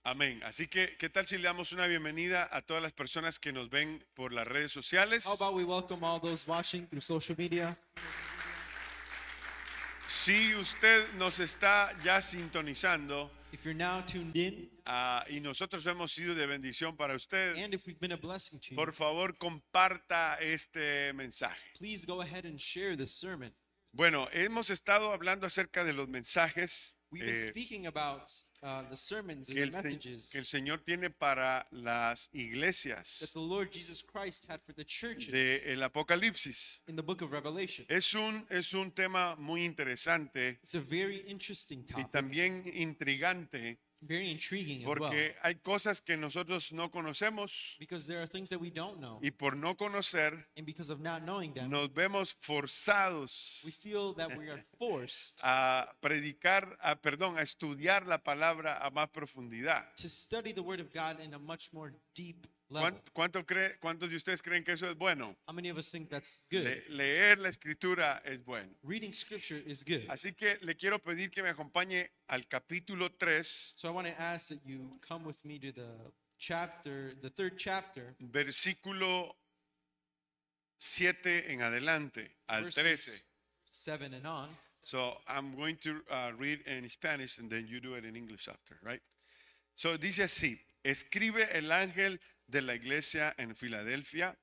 Amén. Así que, ¿qué tal si le damos una bienvenida a todas las personas que nos ven por las redes sociales? How about we welcome all those watching through social media? Si usted nos está ya sintonizando If you're now tuned in, y nosotros hemos sido de bendición para usted, and if we've been a blessing to you, por favor comparta este mensaje. please go ahead and share this sermon. Bueno, hemos estado hablando acerca de los mensajes We've been speaking about the sermons and que the el messages Señor tiene para las that iglesias the Lord Jesus Christ had for the churches del Apocalipsis. in the book of Revelation. Es un tema muy interesante It's a very interesting y topic, también intrigante very intriguing as well, porque hay cosas que nosotros no conocemos because there are things that we don't know, y por no conocer and because of not knowing them, nos vemos we forzados feel that we are forced a predicar, a estudiar la palabra a más profundidad. to study the Word of God in a much more deep level. ¿Cuántos de ustedes creen que eso es bueno? How many of us think that's good? Leer la escritura es bueno. Reading scripture is good. Así que le quiero pedir que me acompañe al capítulo 3, So I want to ask that you come with me to the third chapter, versículo 7 en adelante, al 13. verses 7 and on. So I'm going to read in Spanish and then you do it in English after, right? So dice así: escribe el ángel de la iglesia en Filadelfia.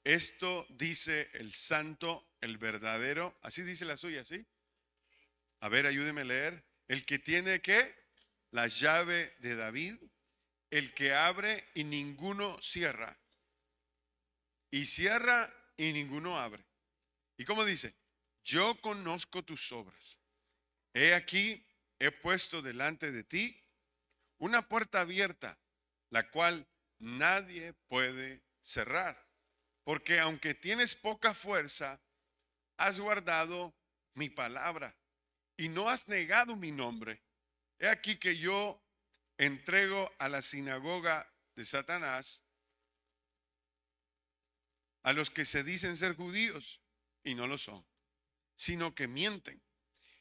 Esto dice el santo, el verdadero. Así dice la suya, ¿sí? A ver, ayúdeme a leer. El que tiene ¿qué? La llave de David, el que abre y ninguno cierra, y cierra y ninguno abre. ¿Y cómo dice? Yo conozco tus obras. He aquí, he puesto delante de ti una puerta abierta, la cual nadie puede cerrar. Porque aunque tienes poca fuerza, has guardado mi palabra y no has negado mi nombre. He aquí que yo entrego a la sinagoga de Satanás a los que se dicen ser judíos y no lo son, sino que mienten.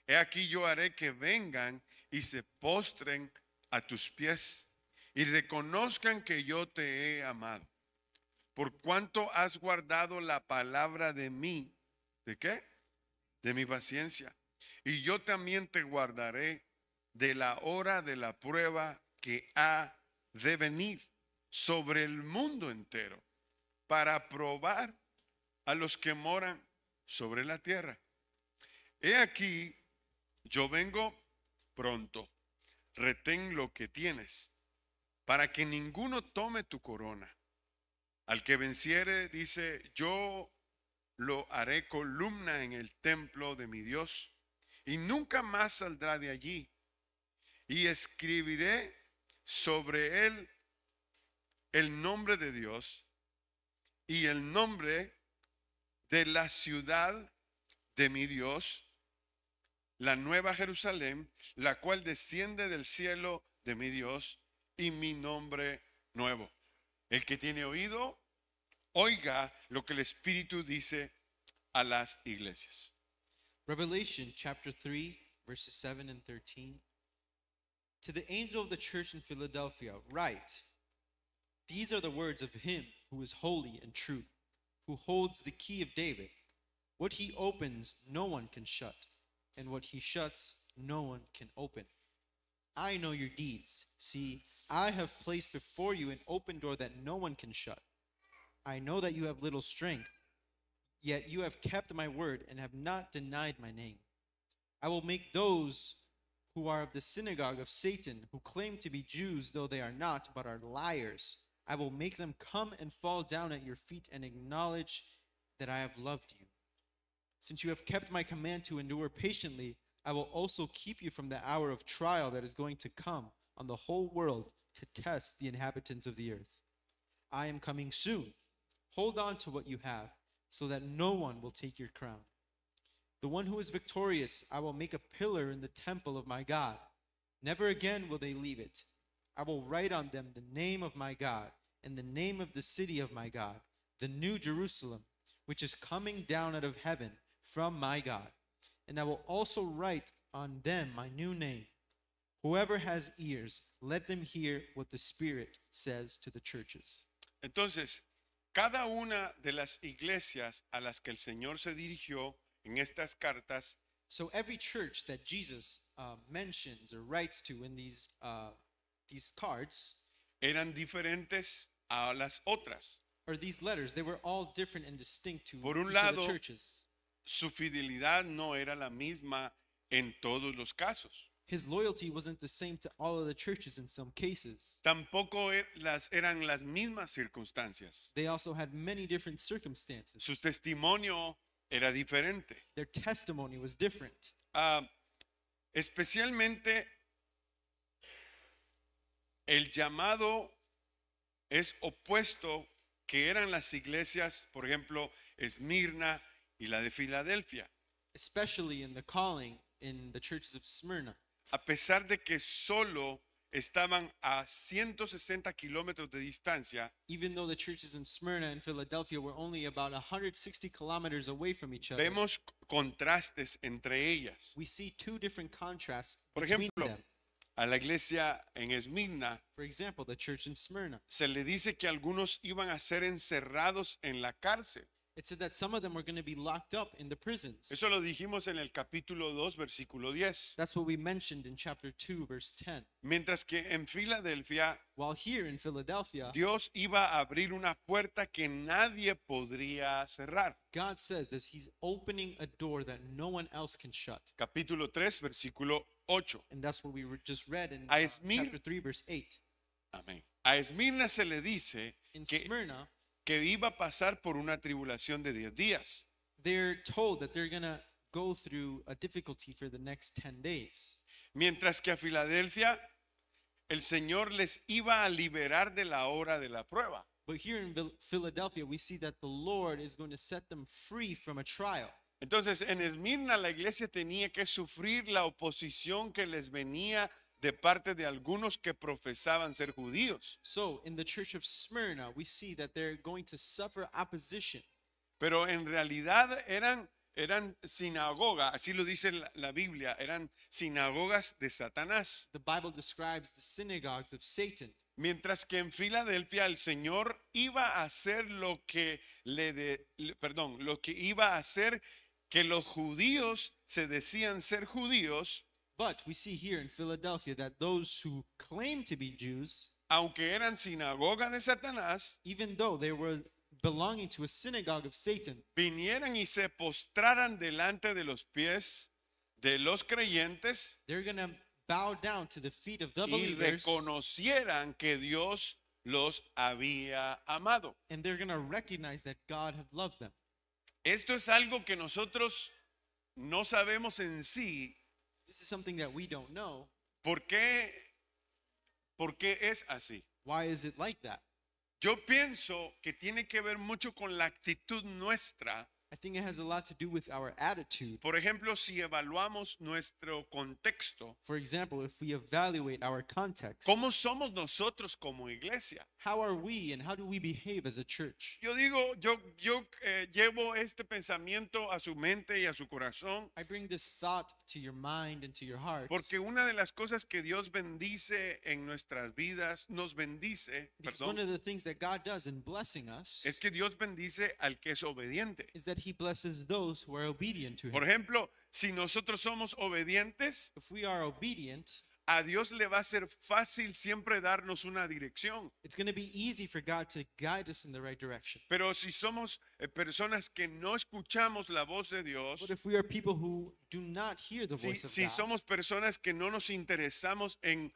He aquí yo haré que vengan y se postren a tus pies y reconozcan que yo te he amado. Por cuanto has guardado la palabra de mí, ¿de qué? De mi paciencia. Y yo también te guardaré de la hora de la prueba que ha de venir sobre el mundo entero para probar a los que moran sobre la tierra. He aquí, yo vengo pronto. Retén lo que tienes, para que ninguno tome tu corona. Al que venciere, dice, yo lo haré columna en el templo de mi Dios, y nunca más saldrá de allí. Y escribiré sobre él el nombre de Dios y el nombre de la ciudad de mi Dios, la nueva Jerusalén, la cual desciende del cielo de mi Dios, y mi nombre nuevo. El que tiene oído, oiga lo que el Espíritu dice a las iglesias. Revelation chapter 3, verses 7 and 13. To the angel of the church in Philadelphia, write, these are the words of him who is holy and true, who holds the key of David. What he opens, no one can shut, and what he shuts, no one can open. I know your deeds. See, I have placed before you an open door that no one can shut. I know that you have little strength, yet you have kept my word and have not denied my name. I will make those who are of the synagogue of Satan, who claim to be Jews, though they are not, but are liars, I will make them come and fall down at your feet and acknowledge that I have loved you. Since you have kept my command to endure patiently, I will also keep you from the hour of trial that is going to come on the whole world to test the inhabitants of the earth. I am coming soon. Hold on to what you have, so that no one will take your crown. The one who is victorious, I will make a pillar in the temple of my God. Never again will they leave it. I will write on them the name of my God and the name of the city of my God, the new Jerusalem, which is coming down out of heaven from my God. And I will also write on them my new name. Whoever has ears, let them hear what the Spirit says to the churches. Entonces, cada una de las iglesias a las que el Señor se dirigió en estas cartas So every church that Jesus mentions or writes to in these cards eran diferentes a las otras. or these letters, they were all different and distinct to Por un each of the lado, churches. Su fidelidad no era la misma en todos los casos. His loyalty wasn't the same to all of the churches in some cases. Tampoco eran las mismas circunstancias. They also had many different circumstances. Su testimonio era diferente. Their testimony was different. Especialmente el llamado es opuesto que eran las iglesias, por ejemplo, Esmirna y la de Filadelfia. Especially in the calling in the churches of Smyrna. A pesar de que solo estaban a 160 kilómetros de distancia, Even though the churches in Smyrna and Philadelphia were only about 160 kilometers away from each other, vemos contrastes entre ellas. we see two different contrasts Por between ejemplo, them. a la iglesia en Esmirna For example, the church in Smyrna. se le dice que algunos iban a ser encerrados en la cárcel. It said that some of them were going to be locked up in the prisons. Eso lo dijimos en el capítulo 2, versículo 10. That's what we mentioned in chapter 2, verse 10. Mientras que en Filadelfia, While here in Philadelphia, Dios iba a abrir una puerta que nadie podría cerrar. God says that He's opening a door that no one else can shut. Capítulo 3, versículo 8. And that's what we just read in A chapter 3, verse 8. Amén. A Esmirna se le dice In que, Smyrna, que iba a pasar por una tribulación de 10 días. they're told that they're going to go through a difficulty for the next 10 days. Mientras que a Filadelfia, el Señor les iba a liberar de la hora de la prueba. But here in Philadelphia, we see that the Lord is going to set them free from a trial. Entonces, en Esmirna la iglesia tenía que sufrir la oposición que les venía de parte de algunos que profesaban ser judíos. So in the church of Smyrna, we see that they're going to suffer opposition. Pero en realidad eran sinagoga, así lo dice la Biblia, eran sinagogas de Satanás. The Bible describes the synagogues of Satan. Mientras que en Filadelfia el Señor iba a hacer lo que lo que iba a hacer que los judíos se decían ser judíos, But we see here in Philadelphia that those who claim to be Jews, aunque eran sinagoga de Satanás, even though they were belonging to a synagogue of Satan, vinieran y se postraran delante de los pies de los creyentes they're going to bow down to the feet of the y believers, reconocieran que Dios los había amado. and they're going to recognize that God had loved them. Esto es algo que nosotros no sabemos en sí. This is something that we don't know. ¿Por qué es así? Why is it like that? Yo pienso que tiene que ver mucho con la actitud nuestra. I think it has a lot to do with our attitude. Por ejemplo, si evaluamos nuestro contexto, For example, if we evaluate our context, ¿cómo somos nosotros como iglesia? how are we and how do we behave as a church? Yo digo, yo llevo este pensamiento a su mente y a su corazón, I bring this thought to your mind and to your heart porque una de las cosas que Dios bendice en nuestras vidas, nos bendice, because one perdón, of the things that God does in blessing us es que Dios bendice al que es obediente. is that He blesses those who are obedient to Por Him. ejemplo, si nosotros somos obedientes, If we are obedient, a Dios le va a ser fácil siempre darnos una dirección. it's going to be easy for God to guide us in the right direction. Pero si somos personas que no escuchamos la voz de Dios, But if we are people who do not hear the voice of si God, somos personas que no nos interesamos en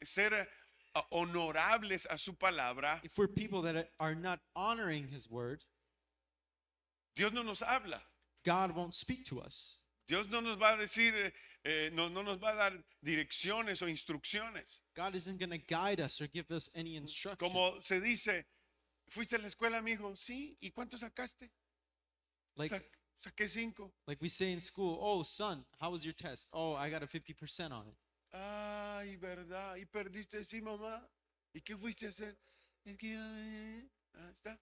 ser honorables a su palabra, if we're people that are not honoring His word, Dios no nos habla. God won't speak to us. Dios no nos va a decir, no nos va a dar direcciones o instrucciones. God isn't going to guide us or give us any instruction. Como se dice, ¿fuiste a la escuela, mijo? Sí. ¿Y cuánto sacaste? Like, Saqué 5. like we say in school, oh, son, how was your test? Oh, I got a 50% on it. Ay, verdad. ¿Y perdiste? Sí, mamá. ¿Y qué fuiste a hacer? Es que está.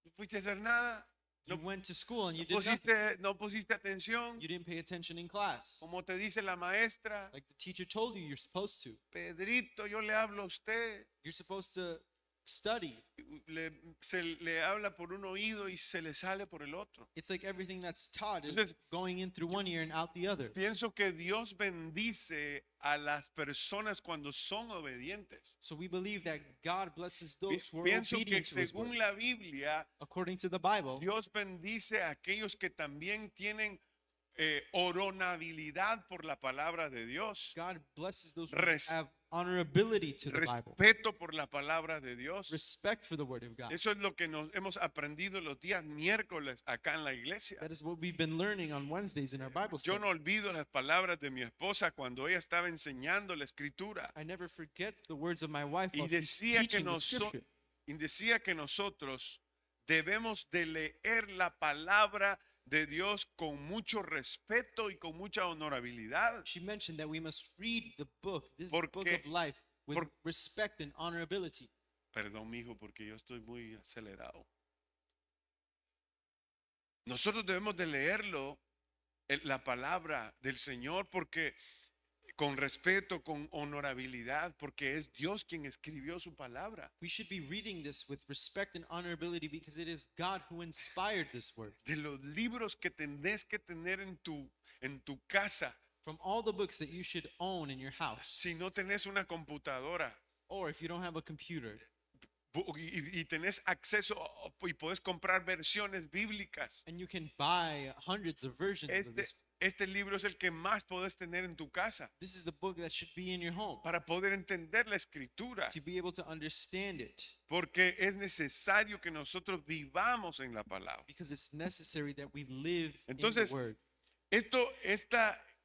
¿No fuiste a hacer nada? You went to school and you No did nothing. no pusiste atención, You didn't pay attention in class. como te dice la maestra. Like the teacher told you, you're supposed to. Pedrito, yo le hablo a usted. You're supposed to study. Se le habla por un oído y se le sale por el otro. It's like everything that's taught is Entonces, going in through one ear and out the other. Pienso que Dios bendice a las personas cuando son obedientes. So we believe that God blesses those who are Pienso que obedient to His word. según la Biblia, According to the Bible, Dios bendice a aquellos que también tienen honorabilidad por la palabra de Dios, God blesses those who Res- have honorability to the Bible, respeto por la palabra de Dios. respect for the Word of God. Eso es lo que nos hemos aprendido los días miércoles acá en la iglesia. That is what we've been learning on Wednesdays in our Bible Yo study. no olvido las palabras de mi esposa cuando ella estaba enseñando la escritura I never forget the words of my wife y while she's decía que, teaching the scripture. nosotros debemos de leer la palabra de Dios con mucho respeto y con mucha honorabilidad. She mentioned that we must read the book, this Porque- book of life, with por- respect and honorability. Perdón, mijo, porque yo estoy muy acelerado. Nosotros debemos de leerlo, la palabra del Señor, porque con respeto, con honorabilidad, porque es Dios quien escribió su palabra. We should be reading this with respect and honorability because it is God who inspired this word. De los libros que tenés que tener en tu casa, From all the books that you should own in your house, si no tenés una computadora or if you don't have a computer, y tenés acceso y podés comprar versiones bíblicas, and you can buy hundreds of versions of this. este libro es el que más podés tener en tu casa This is the book that should be in your home para poder entender la escritura, to be able to understand it, porque es necesario que nosotros vivamos en la palabra. because it's necessary that we live Entonces, in the word.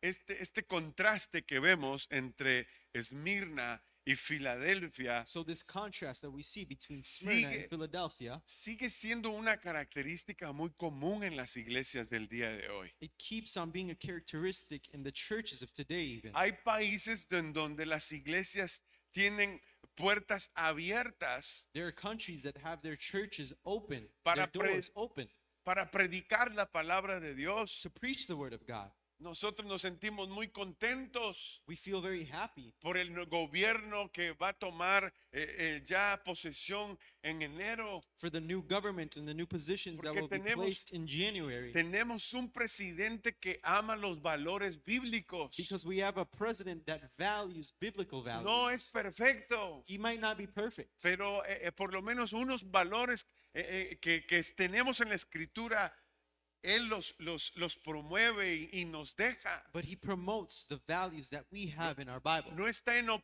Este contraste que vemos entre Esmirna y Filadelfia So this contrast that we see between Smyrna sigue- and Philadelphia, sigue siendo una característica muy común en las iglesias del día de hoy. it keeps on being a characteristic in the churches of today even. Hay países en donde las iglesias tienen puertas abiertas There are countries that have their churches open, Para their doors open para predicar la palabra de Dios. to preach the word of God. Nosotros nos sentimos muy contentos We feel very happy por el gobierno que va a tomar ya posesión en enero. for the new government and the new positions that Porque will be tenemos- placed in January, Tenemos un presidente que ama los valores bíblicos. because we have a president that values biblical values. No es perfecto, He might not be perfect, pero por lo menos unos valores que tenemos en la escritura, Él los promueve y nos deja. but he promotes the values that we have in our Bible. No está en no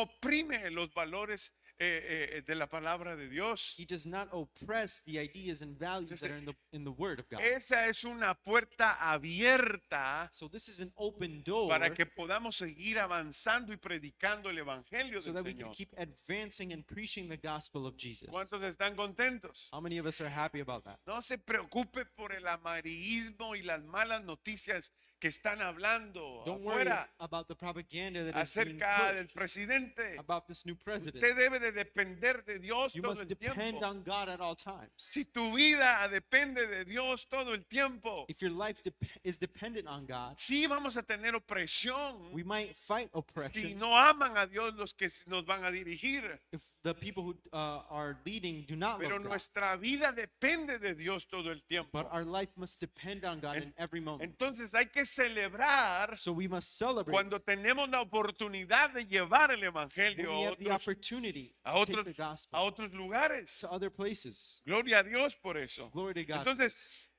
oprime los valores de la palabra de Dios. He does not oppress the ideas and values that are in the word of God. Esa es una puerta abierta So this is an open door para que podamos seguir avanzando y predicando el evangelio so del that we can Señor. keep advancing and preaching the gospel of Jesus. ¿Cuántos están contentos? How many of us are happy about that? No se preocupe por el amarillismo y las malas noticias que están hablando Don't worry afuera about the propaganda that is being acerca del pushed presidente. about this new president. Usted debe de depender de Dios You todo must el depend tiempo. on God at all times. Si tu vida depende de Dios todo el tiempo, If your life is dependent on God, sí vamos a tener opresión. we might fight Si oppression no aman a Dios los que nos van a dirigir, if the people who are leading do not pero love God. nuestra vida depende de Dios todo el tiempo. But our life must depend on God in every moment. Entonces hay que celebrar So we must celebrate cuando tenemos la oportunidad de llevar el when evangelio we a have the otros, opportunity a to take otros, the a gospel otros lugares. to other places. Gloria a Dios por eso. Glory to God. Entonces,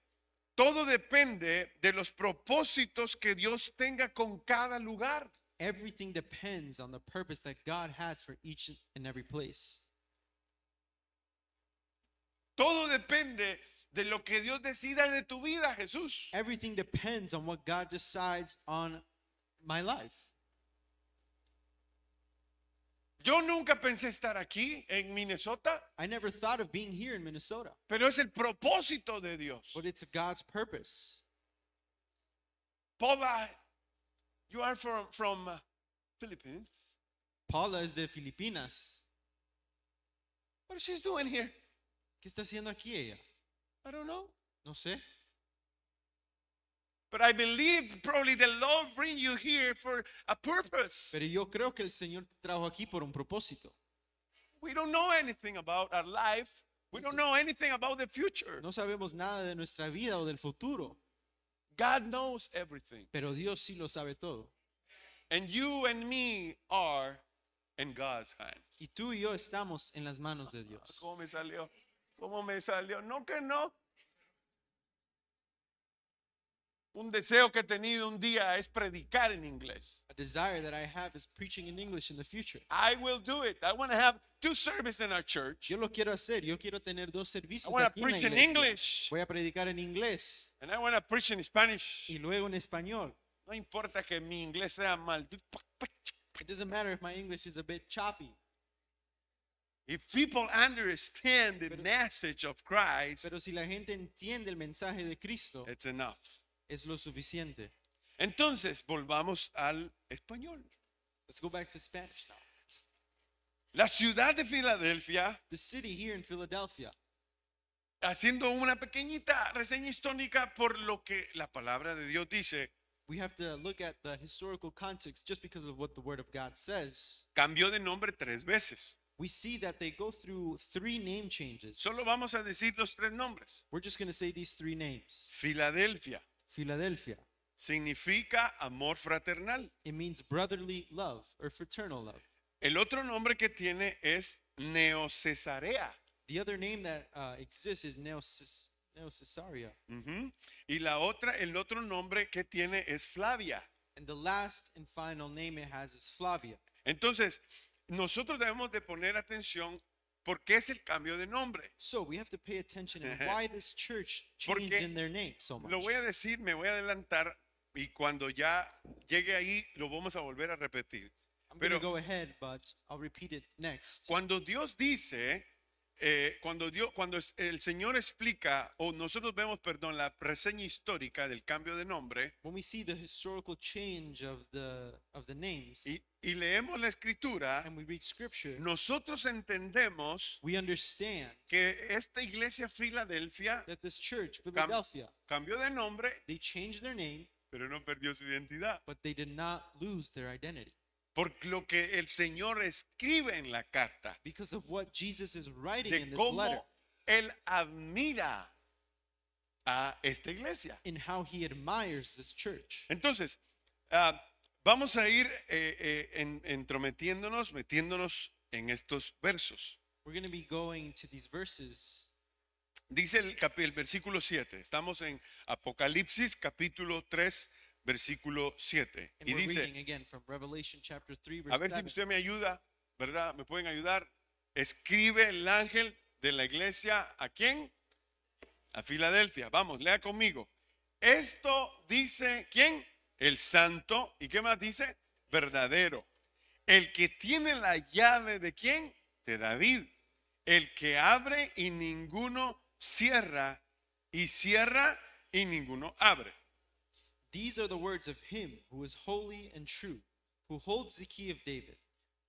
todo depende de los propósitos que Dios tenga con cada lugar. Everything depends on the purpose that God has for each and every place. Todo depende de lo que Dios decida de tu vida, Jesús. Everything depends on what God decides on my life. Yo nunca pensé estar aquí en Minnesota, I never thought of being here in Minnesota, pero es el propósito de Dios. but it's God's purpose. Paula, you are from Philippines. Paula es de Filipinas. What is she doing here? ¿Qué está haciendo aquí ella? I don't know. No sé. But I believe probably the Lord bring you here for a purpose. Pero yo creo que el Señor te trajo aquí por un propósito. We don't know anything about our life. We don't know anything about the future. No sabemos nada de nuestra vida o del futuro, God knows everything. pero Dios sí lo sabe todo. And you and me are in God's hands. Y tú y yo estamos en las manos de Dios. ¿Cómo me salió? ¿Cómo me salió? No que no. Un deseo que he tenido un día es predicar en inglés. A desire that I have is preaching in English in the future. I will do it. I want to have 2 services in our church. Yo lo quiero hacer. Yo quiero tener 2 I servicios want aquí to en la preach in iglesia. English Voy a predicar en inglés and I want to preach in Spanish. y luego en español. No importa que mi inglés sea mal. It doesn't matter if my English is a bit choppy. If people understand the message of Christ, Pero si la gente entiende el mensaje de Cristo, it's enough. es lo suficiente. Entonces, volvamos al español. Let's go back to Spanish now. La ciudad de Filadelfia, The city here in Philadelphia, haciendo una pequeñita reseña histórica por lo que la palabra de Dios dice, we have to look at the historical context just because of what the Word of God says. cambió de nombre 3 veces. We see that they go through 3 name changes. Solo vamos a decir los 3 nombres. We're just going to say these 3 names. Filadelfia Philadelphia, significa amor fraternal. it means brotherly love or fraternal love. El otro nombre que tiene es Neocesarea. The other name that exists is Neocaesarea. Ujú. Y el otro nombre que tiene es Flavia. And the last and final name it has is Flavia. Entonces, nosotros debemos de poner atención por qué es el cambio de nombre. So we have to pay attention on why this church changed Porque in their name so much. Lo voy a decir, me voy a adelantar y cuando ya llegue ahí lo vamos a volver a repetir. I'm going Pero to go ahead, but I'll repeat it next. cuando Dios dice, cuando el Señor explica, o nosotros vemos, perdón, la reseña histórica del cambio de nombre When we see the historical change of the names y leemos la escritura, and we read scripture, nosotros entendemos we understand que esta iglesia Filadelfia that this church, Philadelphia, cambió de nombre, they changed their name, pero no perdió su identidad. but they did not lose their identity. Por lo que el Señor escribe en la carta, Because of what Jesus is writing de in this letter, cómo Él admira a esta iglesia. in how he admires this church. Entonces, vamos a ir entrometiéndonos, metiéndonos en estos versos. We're going to be going to these verses. Dice el versículo 7. Estamos en Apocalipsis capítulo 3, versículo 7. And Y we're dice, reading again from Revelation chapter 3, a verse ver si 7. usted me ayuda, ¿verdad? ¿Me pueden ayudar? Escribe el ángel de la iglesia, ¿a quién? A Filadelfia. Vamos, lea conmigo. Esto dice, ¿quién? El santo. ¿Y qué más dice? Verdadero. El que tiene la llave de ¿quién? De David. El que abre y ninguno cierra, y cierra y ninguno abre. These are the words of him who is holy and true, who holds the key of David.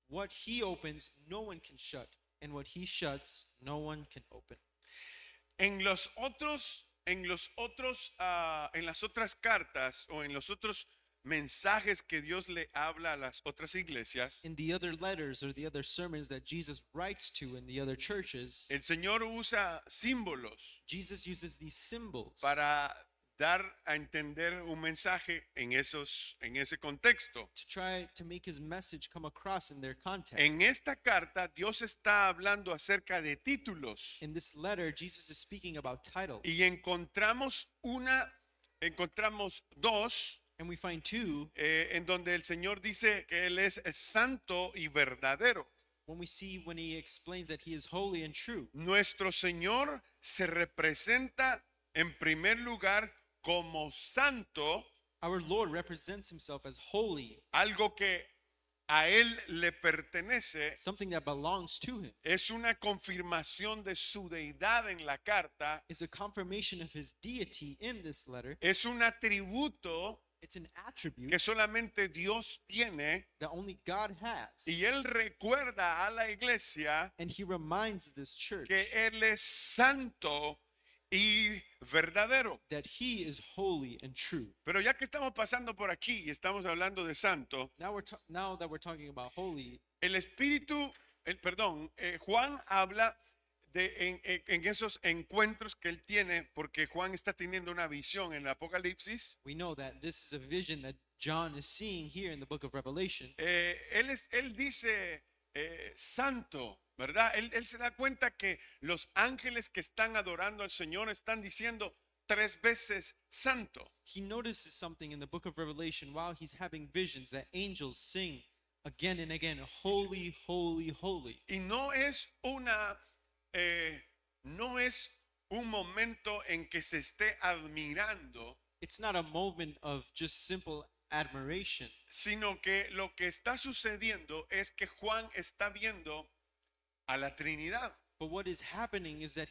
What he opens, no one can shut, and what he shuts, no one can open. En las otras cartas o en los otros mensajes que Dios le habla a las otras iglesias, In the other letters or the other sermons that Jesus writes to in the other churches, el Señor usa símbolos Jesus uses these symbols para dar a entender un mensaje en ese contexto. to try to make his message come across in their context. En esta carta Dios está hablando acerca de títulos In this letter, Jesus is speaking about titles. y encontramos dos And we find 2 en donde el Señor dice que Él es santo y verdadero. when he explains that he is holy and true. Nuestro Señor se representa en primer lugar como santo, Our Lord represents himself as holy, algo que a Él le pertenece. something that belongs to him. Es una confirmación de su deidad en la carta. Is a confirmation of his deity in this letter. Es un atributo It's an attribute que solamente Dios tiene. that only God has. Y Él recuerda a la iglesia And he reminds this church que Él es santo y verdadero. that he is holy and true. Pero ya que estamos pasando por aquí y estamos hablando de santo, Now that we're talking about holy, el Espíritu, Juan habla de en esos encuentros que él tiene, porque Juan está teniendo una visión en el Apocalipsis. we know that this is a vision that John is seeing here in the book of Revelation. Él dice santo, ¿verdad? Él se da cuenta que los ángeles que están adorando al Señor están diciendo 3 veces santo. He notices something in the book of Revelation while he's having visions that angels sing again and again, holy, holy, holy. Y no es un momento en que se esté admirando, It's not a moment of just simple admiration, sino que lo que está sucediendo es que Juan está viendo a la Trinidad. but what is happening is that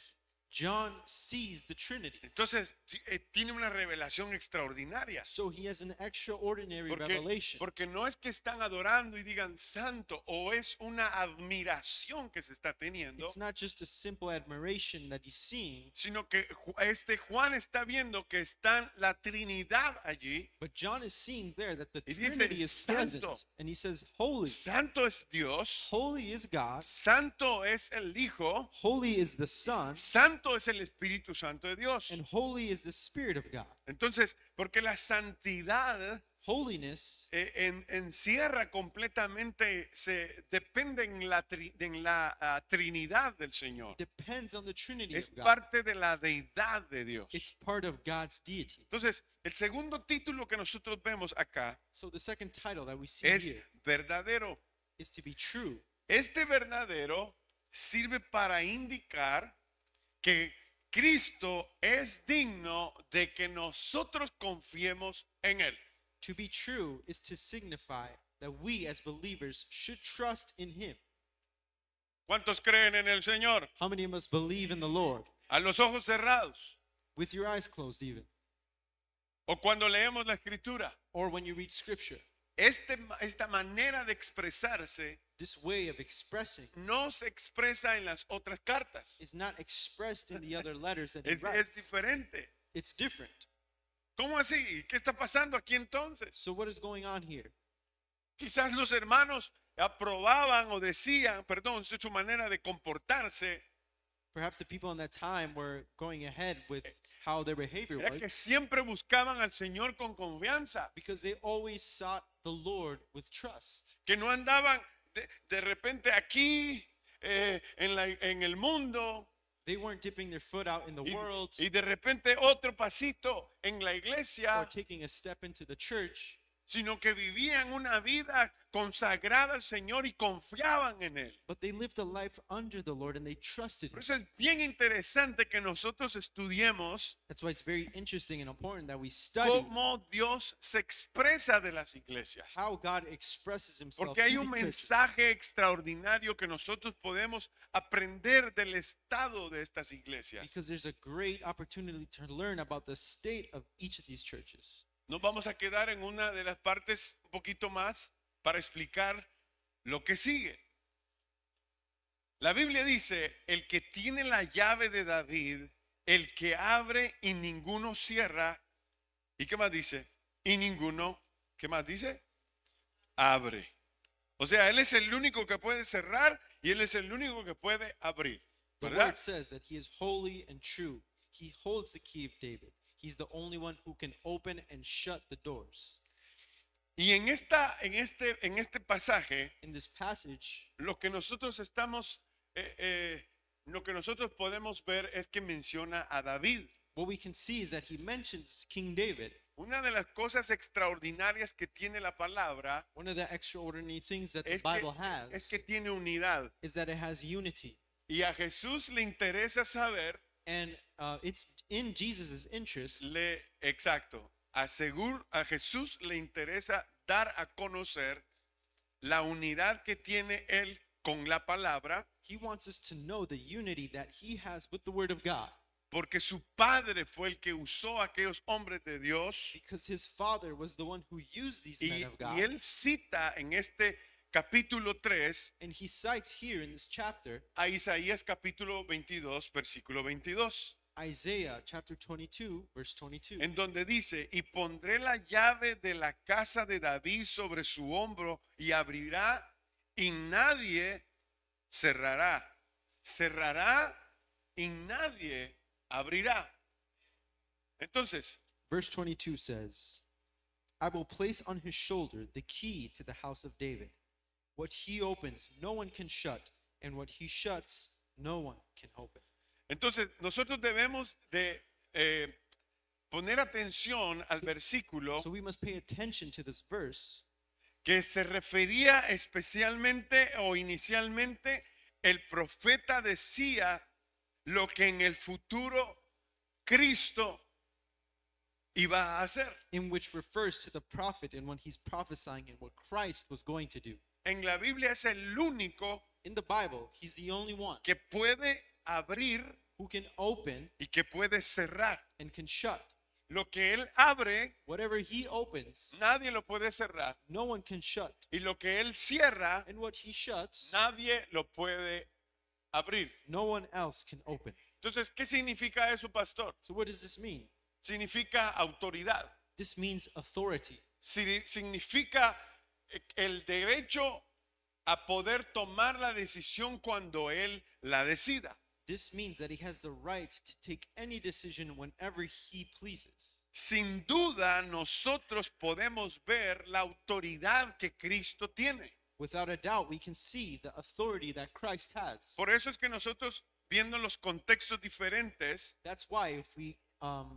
John sees the Trinity. Entonces tiene una revelación extraordinaria. So he has an extraordinary Porque, revelation. porque no es que están adorando y digan santo, o es una admiración que se está teniendo, It's not just a simple admiration that he's seeing, sino que Juan está viendo que está la Trinidad allí. but John is seeing there that the Y dice, Trinity is "Santo." present. And he says, holy. Santo es Dios, Holy is God. santo es el Hijo, Holy is the Son. santo es el Espíritu Santo de Dios. And holy is the Spirit of God. Entonces, porque la santidad Holiness encierra completamente, depende en la Trinidad del Señor. depends on the Trinity Es of God. parte de la deidad de Dios. It's part of God's deity. Entonces, el segundo título que nosotros vemos acá So the second title that we see es here verdadero. is to be true. Este verdadero sirve para indicar que Cristo es digno de que nosotros confiemos en Él. To be true is to signify that we as believers should trust in Him. ¿Cuántos creen en el Señor? How many of us believe in the Lord? A los ojos cerrados. With your eyes closed, even. O cuando leemos la Escritura. Or when you read Scripture. Esta manera de expresarse This way of expressing no se expresa en las otras cartas. is not expressed in the other letters that he Es writes. diferente. It's different. ¿Cómo así? ¿Qué está pasando aquí entonces? So what is going on here? Quizás los hermanos aprobaban o decían, perdón, su manera de comportarse Perhaps the people in that time were going ahead with how their behavior era que was siempre buscaban al Señor con confianza, because they always sought the Lord with trust. que no andaban de repente aquí en el mundo They weren't dipping their foot out in the world y de repente otro pasito en la iglesia, or taking a step into the church, sino que vivían una vida consagrada al Señor y confiaban en Él. but they lived a life under the Lord and they trusted Por Him. eso es bien interesante que nosotros estudiemos That's why it's very interesting and important that we study cómo Dios se expresa de las iglesias. how God expresses Himself Porque hay through un the churches. mensaje extraordinario que nosotros podemos aprender del estado de estas iglesias. Because there's a great opportunity to learn about the state of each of these churches. Nos vamos a quedar en una de las partes un poquito más para explicar lo que sigue. La Biblia dice, el que tiene la llave de David, el que abre y ninguno cierra. ¿Y qué más dice? Y ninguno, ¿qué más dice? Abre. O sea, Él es el único que puede cerrar y Él es el único que puede abrir. The ¿Verdad? word says that He is holy and true. He holds the key of David. He's the only one who can open and shut the doors. Y en este pasaje, In this passage, lo que nosotros podemos ver es que menciona a David. what we can see is that he mentions King David. Una de las cosas extraordinarias que tiene la palabra One of the extraordinary things that the es que, Bible es que has tiene unidad. is that it has unity. Y a Jesús le interesa saber, And it's in Jesus' interest. exacto, a Jesús le interesa dar a conocer la unidad que tiene Él con la palabra, He wants us to know the unity that He has with the Word of God. porque su padre fue el que usó a aquellos hombres de Dios. Because His Father was the one who used these men of God. Y él cita en este capítulo 3 And he cites here in this chapter a Isaías capítulo 22, versículo 22. Isaiah chapter 22, verse 22. en donde dice, y pondré la llave de la casa de David sobre su hombro y abrirá y nadie cerrará. Cerrará y nadie abrirá. Entonces, Verse 22 says, I will place on his shoulder the key to the house of David. What he opens, no one can shut, and what he shuts, no one can open. entonces nosotros debemos de poner atención al versículo So we must pay attention to this verse que se refería especialmente o inicialmente el profeta decía lo que en el futuro Cristo iba a hacer. in which refers to the prophet and when he's prophesying and what Christ was going to do. En la Biblia es el único In the Bible, he's the only one que puede abrir who can open y que puede cerrar. and can shut. Lo que él abre, Whatever he opens, nadie lo puede cerrar. no one can shut. Y lo que él cierra, And what he shuts, nadie lo puede abrir. no one else can open. Entonces, ¿qué significa eso, pastor? So what does this mean? Significa autoridad. This means authority. Significa el derecho a poder tomar la decisión cuando él la decida. This means that he has the right to take any decision whenever he pleases. Sin duda, nosotros podemos ver la autoridad que Cristo tiene. Without a doubt, we can see the authority that Christ has. Por eso es que nosotros, viendo los contextos diferentes, That's why if we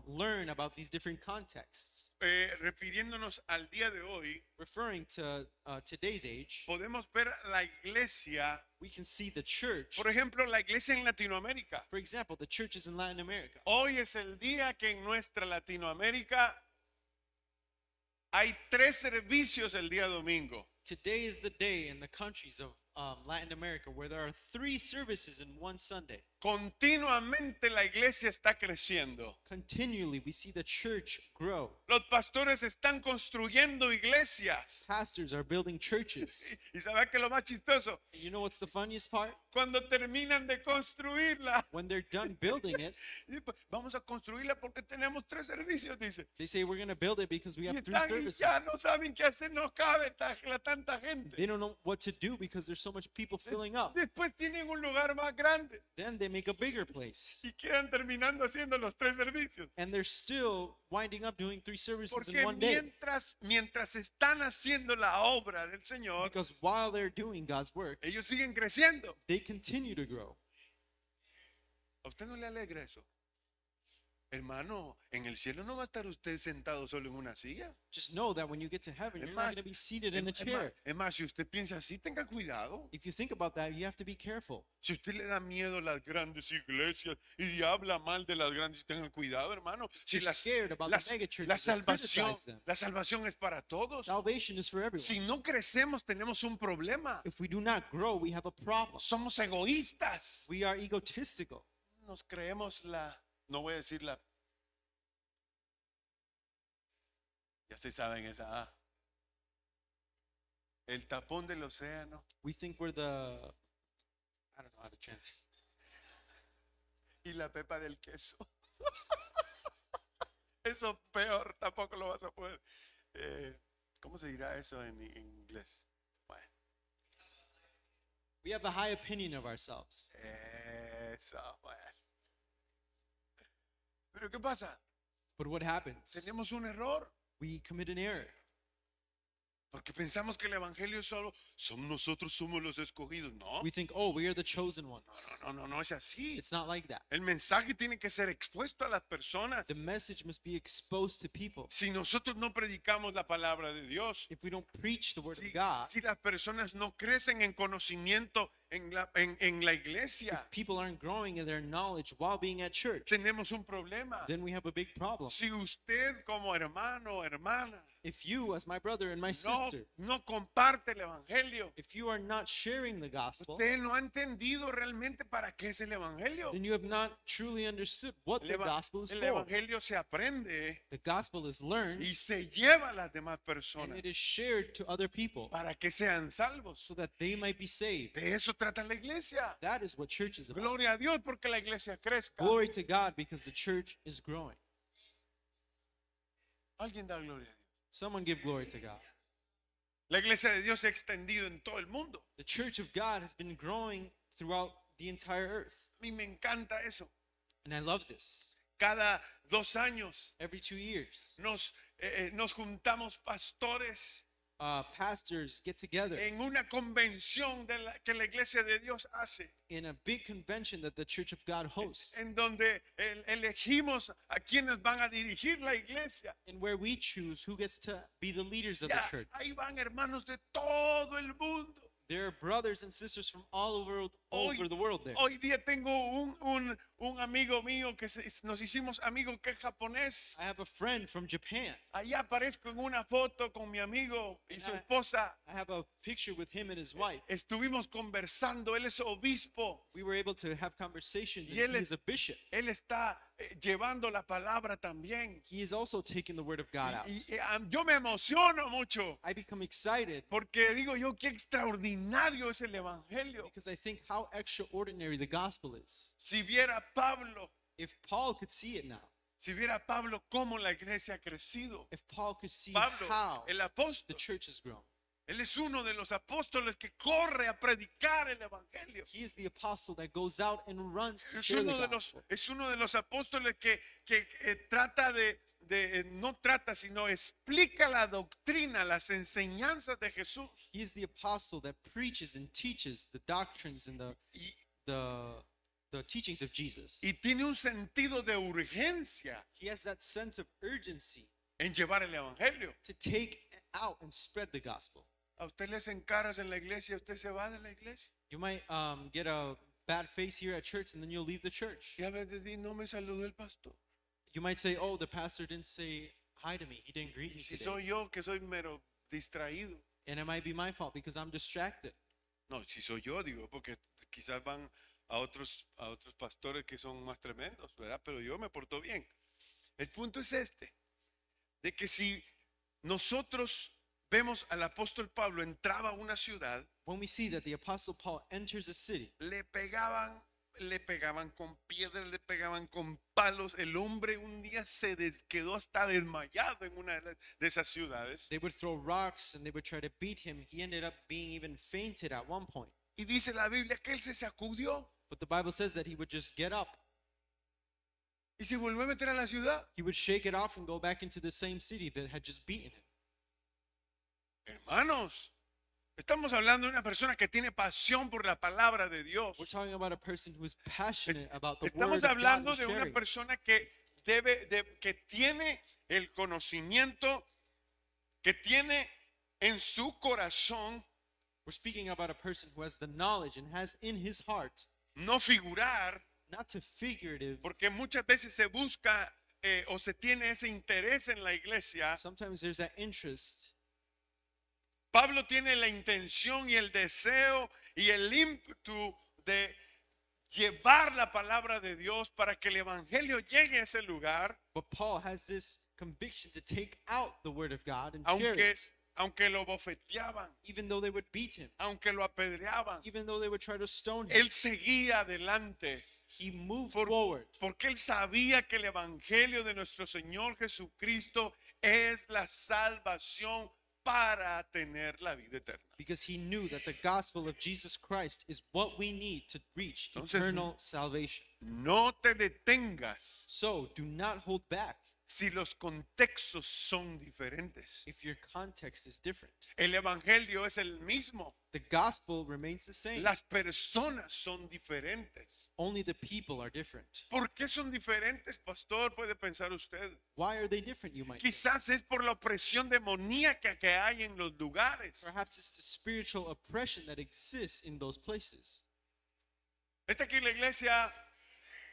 learn about these different contexts, refiriéndonos al día de hoy, referring to today's age, podemos ver la iglesia, we can see the church. por ejemplo, la iglesia en Latinoamérica. For example, the churches in Latin America. Hoy es el día que en nuestra Latinoamérica hay 3 servicios el día domingo. Today is the day in the countries of Latin America where there are 3 services in one Sunday. Continuamente la iglesia está creciendo. Continually, we see the church grow. Los pastores están construyendo iglesias. Pastors are building churches. Y sabe que lo más chistoso, And you know what's the funniest part? cuando terminan de construirla, When they're done building it, y pues, vamos a construirla porque tenemos 3 servicios, dice. they say we're going to build it because we Y have 3 están y ya services. no saben qué hacer, no cabe tanta gente. They don't know what to do because there's so much people filling up. Después tienen un lugar más grande Then they make a bigger place. y quedan terminando haciendo los 3 servicios. And they're still winding up doing 3 services in Porque one day. mientras están haciendo la obra del Señor, Because while they're doing God's work, ellos siguen creciendo. they continue to grow. ¿A usted no le alegra eso? Hermano, en el cielo no va a estar usted sentado solo en una silla. Just know that when you get to heaven, Es you're más, not going to be seated in a Es más, chair. es más, si usted piensa así, tenga cuidado. If you think about that, you have to be careful. Si usted le da miedo a las grandes iglesias y habla mal de las grandes, tenga cuidado, hermano. Si you're scared about the megachurches and criticize them. la salvación es para todos. Salvation is for everyone. Si no crecemos, tenemos un problema. If we do not grow, we have a problem. Somos egoístas. We are egotistical. Nos creemos no voy a decir ya se saben esa, el tapón del océano. We think we're the, I don't know how to translate. Y la pepa del queso. Eso peor, tampoco lo vas a poder. ¿Cómo se dirá eso en inglés? Bueno, We have the high opinion of ourselves. eso, bueno. Pero ¿qué pasa? But what happens? Tenemos un error. We commit an error. Porque pensamos que el evangelio solo nosotros somos los escogidos. No, We think, oh, we are the chosen ones. no es así. It's not like that. El mensaje tiene que ser expuesto a las personas. The message must be exposed to people. Si nosotros no predicamos la palabra de Dios, If we don't preach the word si, of God, si las personas no crecen en conocimiento en la iglesia, if people aren't growing in their knowledge while being at church, tenemos un problema. then we have a big problem. Si usted como hermano o hermana if you, as my brother and my no, sister, no comparte el evangelio, if you are not sharing the gospel, usted no ha entendido realmente para qué es el evangelio. then you have not truly understood what the gospel is El for. evangelio se aprende The gospel is learned y se lleva a las demás and personas it is shared to other people para que sean salvos. so that they might be saved. De eso trata la iglesia. That is what church is about. Gloria a Dios porque la iglesia crezca. Glory to God because the church is growing. Alguien da gloria a Dios. Someone give glory to God. La iglesia de Dios se ha extendido en todo el mundo. The church of God has been growing throughout the entire earth. A mí me encanta eso. And I love this. Cada 2 años Every 2 years, nos juntamos pastores pastors get together en una convención que la iglesia de Dios hace, in a big convention that the Church of God hosts, en donde elegimos a quienes van a dirigir la iglesia. and where we choose who gets to be the leaders of the Ya, church. ahí van hermanos de todo el mundo. There are brothers and sisters from all over the world there. Hoy día tengo un amigo mío que nos hicimos amigos que es japonés. I have a friend from Japan. Allá aparezco en una foto con mi amigo y su And esposa. I have a picture with him and his wife. Estuvimos conversando, él es obispo. We were able to have conversations, Y and él he is a bishop. Él está llevando la palabra también. He is also taking the word of God out. Yo me emociono mucho I become excited porque digo yo qué extraordinario es el evangelio. because I think how extraordinary the gospel is. Si viera Pablo, If Paul could see it now, si viera Pablo cómo la iglesia ha crecido. if Paul could see Pablo, how el the apóstol, church has grown. él es uno de los apóstoles que corre a predicar el evangelio. He is the apostle that goes out and runs to Es share the uno gospel. es uno de los apóstoles que trata no trata, sino explica la doctrina, las enseñanzas de Jesús. He is the apostle that preaches and teaches the doctrines and Y, the teachings of Jesus. y tiene un sentido de urgencia He has that sense of urgency en llevar el evangelio. to take out and spread the gospel. A usted le hacen caras en la iglesia, usted se va de la iglesia. You might get a bad face here at church and then you'll leave the church. Y a veces dice, no me saludó el pastor. You might say, oh, the pastor didn't say hi to me. He didn't greet Y me si today. soy yo que soy mero distraído. And it might be my fault because I'm distracted. No, si soy yo, digo, porque quizás van a otros pastores que son más tremendos, ¿verdad? Pero yo me porto bien. El punto es este, de que si nosotros vemos al apóstol Pablo entraba a una ciudad, When we see that the apostle Paul enters a city, le pegaban con piedras, le pegaban con palos. El hombre un día quedó hasta desmayado en una de esas ciudades. they would throw rocks and they would try to beat him. He ended up being even fainted at one point. Y dice la Biblia que él se sacudió But the Bible says that he would just get up. y se volvió a meter a la ciudad. He would shake it off and go back into the same city that had just beaten him. Hermanos, estamos hablando de una persona que tiene pasión por la palabra de Dios. We're talking about a person who is passionate about the word Estamos of God hablando and de una sharing it. persona que tiene el conocimiento, que tiene en su corazón We're speaking about a person who has the knowledge and has in his heart, no figurar, not to figurative. porque muchas veces se busca o se tiene ese interés en la iglesia. Sometimes there's that interest. Pablo tiene la intención y el deseo y el ímpetu de llevar la palabra de Dios para que el evangelio llegue a ese lugar, But Paul has this conviction to take out the word of God and share aunque, it, aunque lo bofeteaban, even though they would beat him, aunque lo apedreaban. even though they would try to stone him. Él seguía adelante He moved forward porque él sabía que el evangelio de nuestro Señor Jesucristo es la salvación para tener la vida eterna. because he knew that the gospel of Jesus Christ is what we need to reach Entonces, eternal salvation. No te detengas So do not hold back si los contextos son diferentes. if your context is different. El evangelio es el mismo. The gospel remains the same. Las personas son diferentes. Only the people are different. ¿Por qué son diferentes, pastor? Puede pensar usted. Why are they different, you might think? Quizás es por la opresión demoníaca que hay en los lugares. Perhaps it's the spiritual oppression that exists in those places. Esta aquí en la iglesia,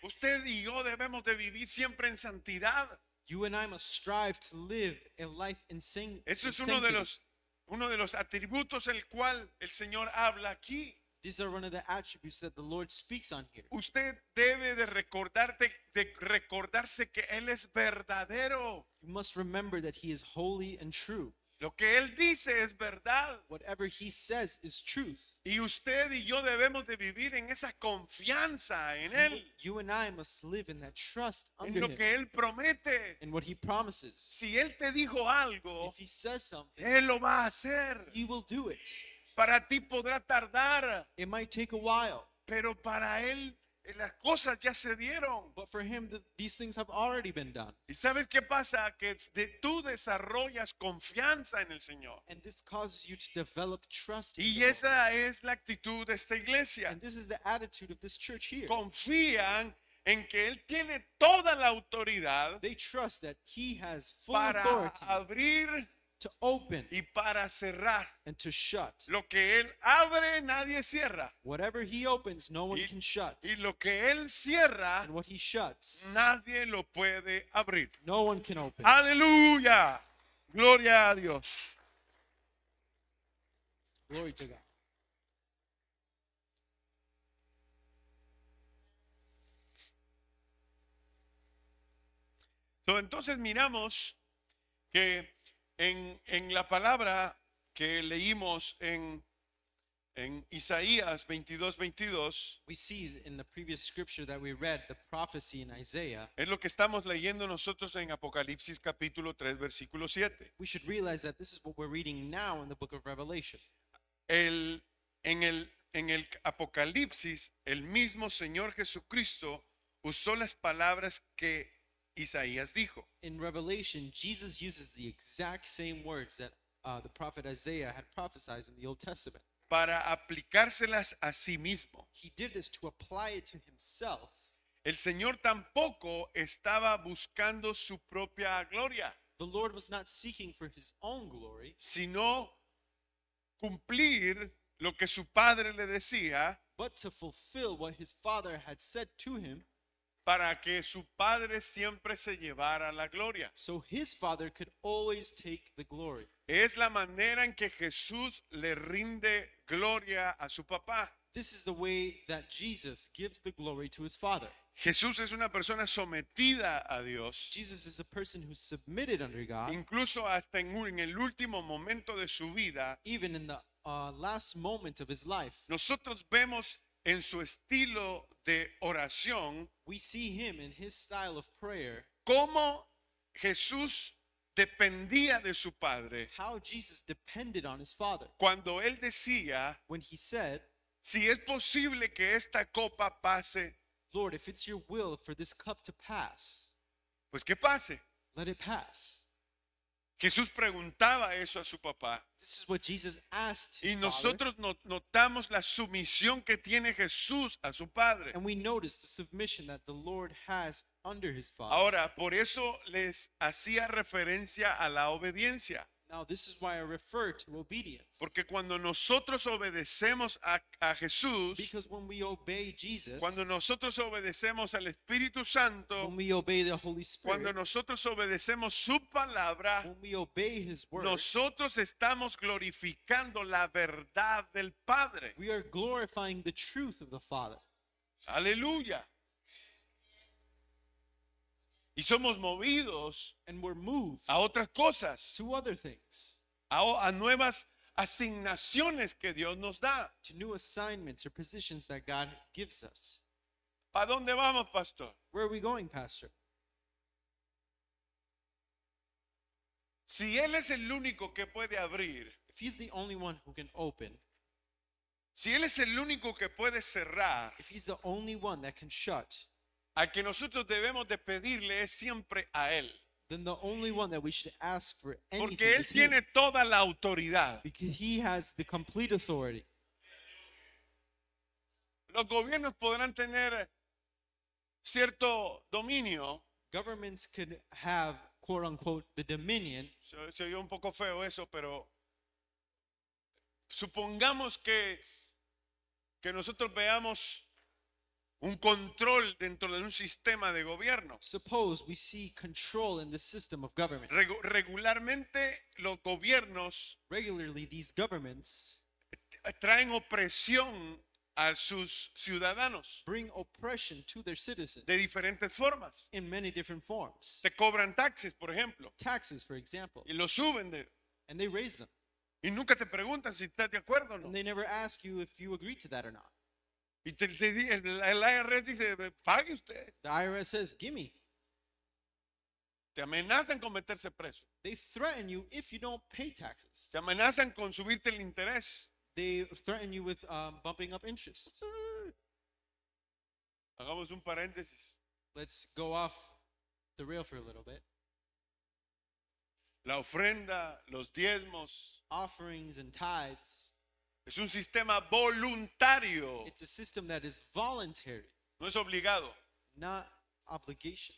usted y yo debemos de vivir siempre en santidad. You and I must strive to live a life in Eso es sanctity. uno de los atributos el cual el Señor habla aquí. These are one of the attributes that the Lord speaks on here. Usted debe de recordarse que Él es verdadero. You must remember that He is holy and true. Lo que Él dice es verdad. Whatever He says is truth. Y usted y yo debemos de vivir en esa confianza en Él, You and I must live in that trust en under lo Him que Él promete. and what He promises. Si Él te dijo algo, If He says something, Él lo va a hacer. He will do it. Para ti podrá tardar, It might take a while, pero para Él las cosas ya se dieron. but for Him, these things have already been done. ¿Y sabes qué pasa? Que tú desarrollas confianza en el Señor. And this causes you to develop trust in Y the Lord. esa es la actitud de esta iglesia. And this is the attitude of this church here. Confían en que Él tiene toda la autoridad They trust that He has full para authority abrir to open y para cerrar. and to shut. Lo que Él abre, nadie cierra. Whatever He opens, no one can shut. Y lo que Él cierra, And what He shuts, nadie lo puede abrir. no one can open. Aleluya. Gloria a Dios. Glory to God. Entonces miramos que en la palabra que leímos en Isaías 22:22, We see in the previous scripture that we read, the prophecy in Isaiah, es lo que estamos leyendo nosotros en Apocalipsis capítulo 3 versículo 7. we should realize that this is what we're reading now in the book of Revelation. En el Apocalipsis, el mismo Señor Jesucristo usó las palabras que Isaías dijo. In Revelation, Jesus uses the exact same words that the prophet Isaiah had prophesied in the Old Testament. Para aplicárselas a sí mismo. He did this to apply it to himself. El Señor tampoco estaba buscando su propia gloria, The Lord was not seeking for his own glory, sino cumplir lo que su padre le decía but to fulfill what his father had said to him, para que su padre siempre se llevara la gloria. so his father could always take the glory. Es la manera en que Jesús le rinde gloria a su papá. This is the way that Jesus gives the glory to his father. Jesús es una persona sometida a Dios, Jesus is a person who's submitted under God, incluso hasta en el último momento de su vida. even in the last moment of his life. Nosotros vemos en su estilo de oración We see him in his style of prayer, cómo Jesús dependía de su padre how Jesus depended on his father. cuando él decía, When he said, si es posible que esta copa pase, Lord, if it's your will for this cup to pass, pues que pase. let it pass. Jesús preguntaba eso a su papá. This is what Jesus asked his Y father. nosotros notamos la sumisión que tiene Jesús a su padre. And we notice the submission that the Lord has under his father. Ahora, por eso les hacía referencia a la obediencia. Now, this is why I refer to obedience. Porque cuando nosotros obedecemos a Jesús, Because when we obey Jesus, cuando nosotros obedecemos al Espíritu Santo, when we obey the Holy cuando Spirit, nosotros obedecemos su palabra, when we obey his word, nosotros estamos glorificando la verdad del Padre. we are glorifying the truth of the Father. Aleluya. Y somos movidos And we're moved a otras cosas, to other things, a nuevas asignaciones que Dios nos da. to new assignments or positions that God gives us. ¿Para dónde vamos, pastor? Where are we going, Pastor? Si Él es el único que puede abrir, If he's the only one who can open, si Él es el único que puede cerrar, if he's the only one that can shut, al que nosotros debemos de pedirle es siempre a Él. then the only one that we should ask for anything Porque Él is him, tiene toda la autoridad. because he has the complete authority. Los gobiernos podrán tener cierto dominio. Governments could have, quote unquote, the dominion. Se oyó un poco feo eso, pero supongamos que nosotros veamos un control dentro de un sistema de gobierno. Suppose we see control in the system of government. Regularmente los gobiernos Regularly, these governments traen opresión a sus ciudadanos bring oppression to their citizens de diferentes formas. in many different forms. Te cobran taxes, por ejemplo, Taxes, for example, y los suben and they raise them. y nunca te preguntan si estás de acuerdo o no. And they never ask you if you agree to that or not. Y el IRS dice, pague usted. The IRS says, gimme. Te amenazan con meterse preso. They threaten you if you don't pay taxes. Te amenazan con subirte el interés. They threaten you with bumping up interest. Hagamos un paréntesis. Let's go off the rail for a little bit. La ofrenda, los diezmos, Offerings and tithes, es un sistema voluntario, it's a system that is voluntary, no es obligado. not obligation.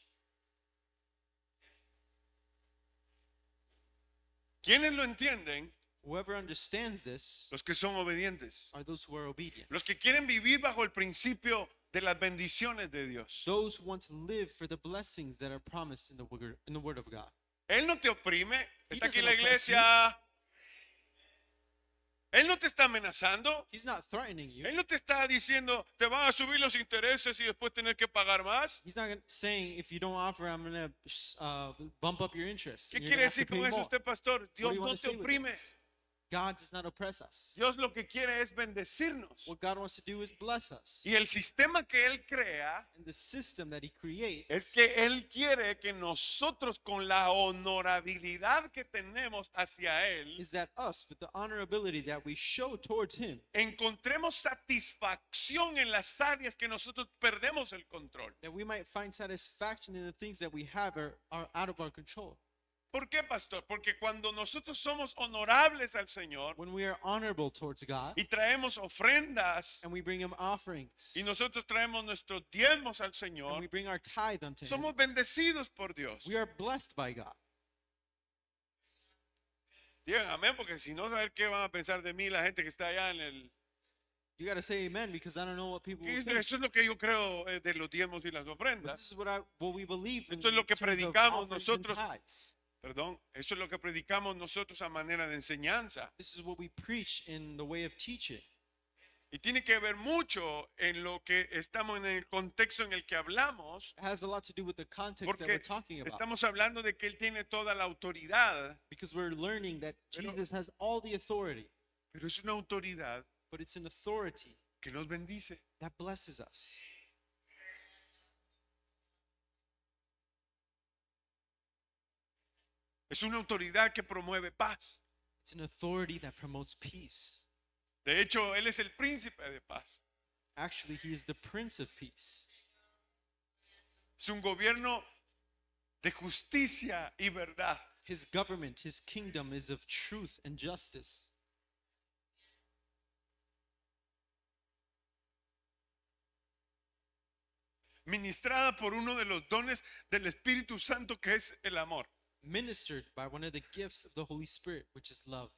¿Quiénes lo entienden? Whoever understands this Los que son obedientes. are those who are obedient. Los que quieren vivir bajo el principio de las bendiciones de Dios. Those who want to live for the blessings that are promised in the word of God. Él no te oprime. He Está aquí en la doesn't oppress iglesia. Él no te está amenazando. He's not threatening you. Él no te está diciendo, te van a subir los intereses y después tener que pagar más. He's not saying if you don't offer, I'm going to bump up your interest. ¿Qué and you're quiere gonna have to decir con pay eso more. usted, pastor? What do Dios you no want to te say with oprime. this? God does not oppress us. Dios lo que quiere es bendecirnos. What God wants to do is bless us. Y el sistema que Él crea And the system that He creates es que Él quiere que nosotros con la honorabilidad que tenemos hacia Él, is that us, with the honorability that we show towards Him, encontremos satisfacción en las áreas que nosotros perdemos el control. that we might find satisfaction in the things that we have are out of our control. ¿Por qué, pastor? Porque cuando nosotros somos honorables al Señor When we are honorable towards God y traemos ofrendas and we bring Him offerings y nosotros traemos nuestros diezmos al and Señor, we bring our tithe unto Him, somos bendecidos por Dios. we are blessed by God. Digan amén, porque si no, saber qué van a pensar de mí la gente que está allá en el... You got to say amen because I don't know what people will Eso think. es lo que yo creo de los diezmos y las But ofrendas. this is what we believe in Esto es lo que terms of predicamos offerings and nosotros. tithes. Perdón, eso es lo que predicamos nosotros a manera de enseñanza. This is what we preach in the way of teaching. Y tiene que ver mucho en lo que estamos en el contexto en el que hablamos, It has a lot to do with the context that we're porque talking about. estamos hablando de que Él tiene toda la autoridad, Because we're learning that Pero- Jesus has all the authority, pero es una autoridad but it's an authority que nos bendice. that blesses us. Es una autoridad que promueve paz. It's an authority that promotes peace. De hecho, Él es el príncipe de paz. Actually, He is the Prince of Peace. Es un gobierno de justicia y verdad. His government, His kingdom is of truth and justice. Ministrada por uno de los dones del Espíritu Santo, que es el amor. Ministered by one of the gifts of the Holy Spirit, which is love.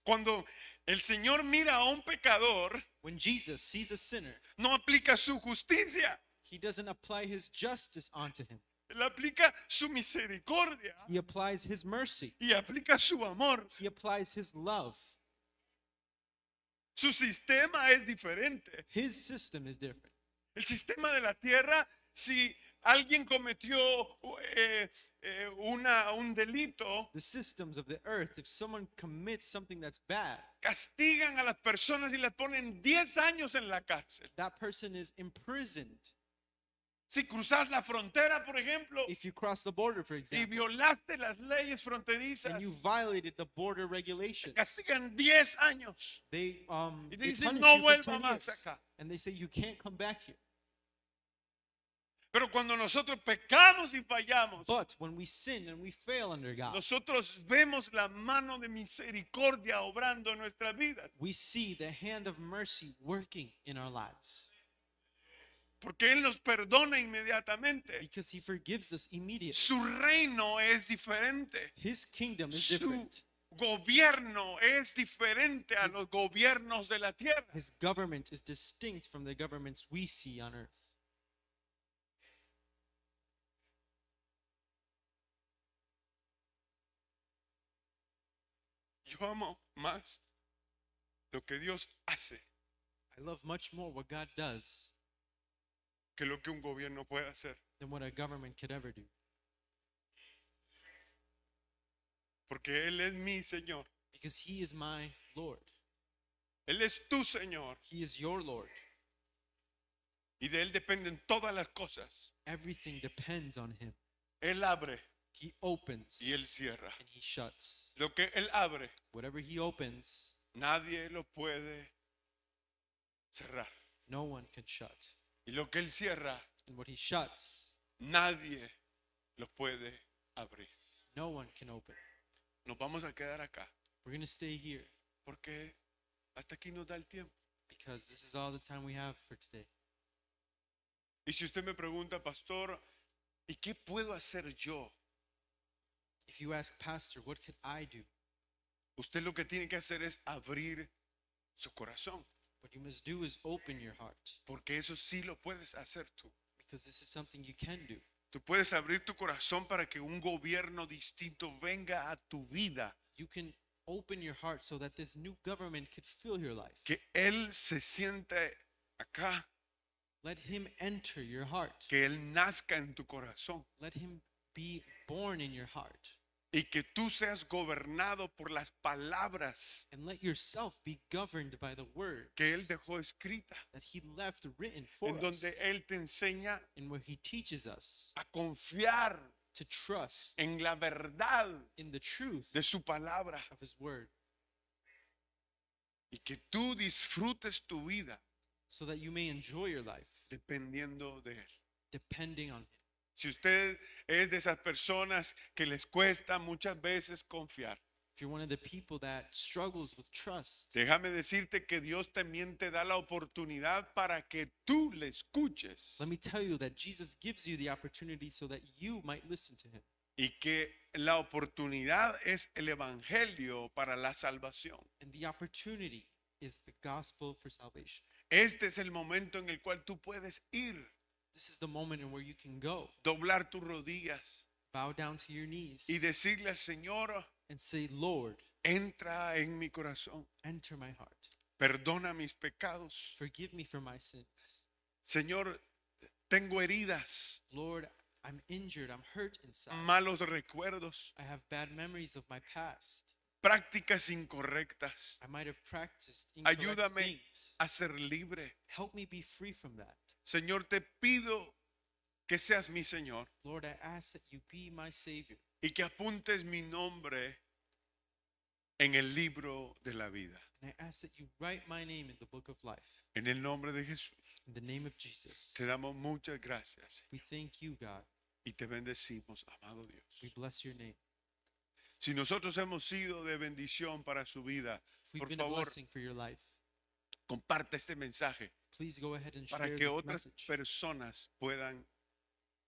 Cuando el Señor mira a un pecador, When Jesus sees a sinner, no aplica su justicia, He doesn't apply His justice onto him. Él aplica su misericordia He applies His mercy. y aplica su amor. He applies His love. Su sistema es diferente. His system is different. El sistema de la tierra, si alguien cometió un delito, The systems of the earth, if someone commits something that's bad, castigan a las personas y las ponen 10 años en la cárcel. that person is imprisoned. Si cruzas la frontera, por ejemplo, If you cross the border, for y example, violaste las leyes and fronterizas, you violated the border regulations, castigan 10 años. they Y te they dicen, punish no you for vuelva 10 más years. acá. And they say you can't come back here. Pero cuando nosotros pecamos y fallamos, But when we sin and we fail under God, nosotros vemos la mano de misericordia obrando en nuestras vidas. we see the hand of mercy working in our lives Porque Él nos perdona inmediatamente. because He forgives us immediately. Su reino es diferente. His kingdom is Su different. gobierno es diferente a los gobiernos de la tierra. His government is distinct from the governments we see on earth. Yo amo más lo que Dios hace I love much more what God does que lo que un gobierno puede hacer. than what a government could ever do. Porque Él es mi Señor. Because He is my Lord. Él es tu Señor. He is your Lord. Y de Él dependen todas las cosas. Everything depends on Him. Él abre He opens y Él cierra. and He shuts. Lo que Él abre, Whatever He opens, nadie lo puede cerrar. no one can shut. Y lo que Él cierra, And what He shuts, nadie lo puede abrir. no one can open. Nos vamos a quedar acá We're going to stay here porque hasta aquí nos da el tiempo. because this is all the time we have for today. Y si usted me pregunta, pastor, ¿y qué puedo hacer yo? If you ask, Pastor, what could I do? Usted lo que tiene que hacer es abrir su corazón, What you must do is open your heart porque eso sí lo puedes hacer tú. because this is something you can do. Tú puedes abrir tu corazón para que un gobierno distinto venga a tu vida, You can open your heart so that this new government could fill your life. que Él se siente acá, Let Him enter your heart. que Él nazca en tu corazón Let Him be born in your heart. y que tú seas gobernado por las palabras And let yourself be governed by the words que Él dejó escrita, that He left written for en us, donde Él te enseña and where He teaches us a confiar to trust en la verdad in the truth de su palabra of His word y que tú disfrutes tu vida so that you may enjoy your life dependiendo de Él. depending on Him. Si usted es de esas personas que les cuesta muchas veces confiar, If you're one of the people that struggles with trust, déjame decirte que Dios también te da la oportunidad para que tú le escuches let me tell you that Jesus gives you the opportunity so that you might listen to Him. y que la oportunidad es el evangelio para la salvación. And the opportunity is the gospel for salvation. Este es el momento en el cual tú puedes ir, This is the moment in where you can go, doblar tus rodillas bow down to your knees, y decirle al Señor, and say, Lord, entra en mi corazón, enter my heart. perdona mis pecados. Forgive me for my sins. Señor, tengo heridas, Lord, I'm injured. I'm hurt inside. malos recuerdos, I have bad memories of my past. prácticas incorrectas. I might have practiced incorrect Ayúdame things. a ser libre. Help me be free from that. Señor, te pido que seas mi Señor Lord, I ask that you be my Savior y que apuntes mi nombre en el libro de la vida. and I ask that you write my name in the book of life. En el nombre de Jesús, In the name of Jesus, te damos muchas gracias we thank you, God. y te bendecimos, amado Dios. We bless your name. Si nosotros hemos sido de bendición para su vida, If we've por been a favor, blessing for your life, comparte este mensaje please go ahead and para share que this otras message personas puedan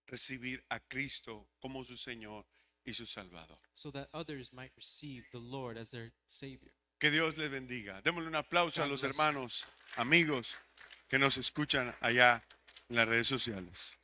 recibir a Cristo como su Señor y su Salvador. so that others might receive the Lord as their Savior. Que Dios les bendiga. Démosle un aplauso a God los bless you. hermanos, amigos que nos escuchan allá en las redes sociales.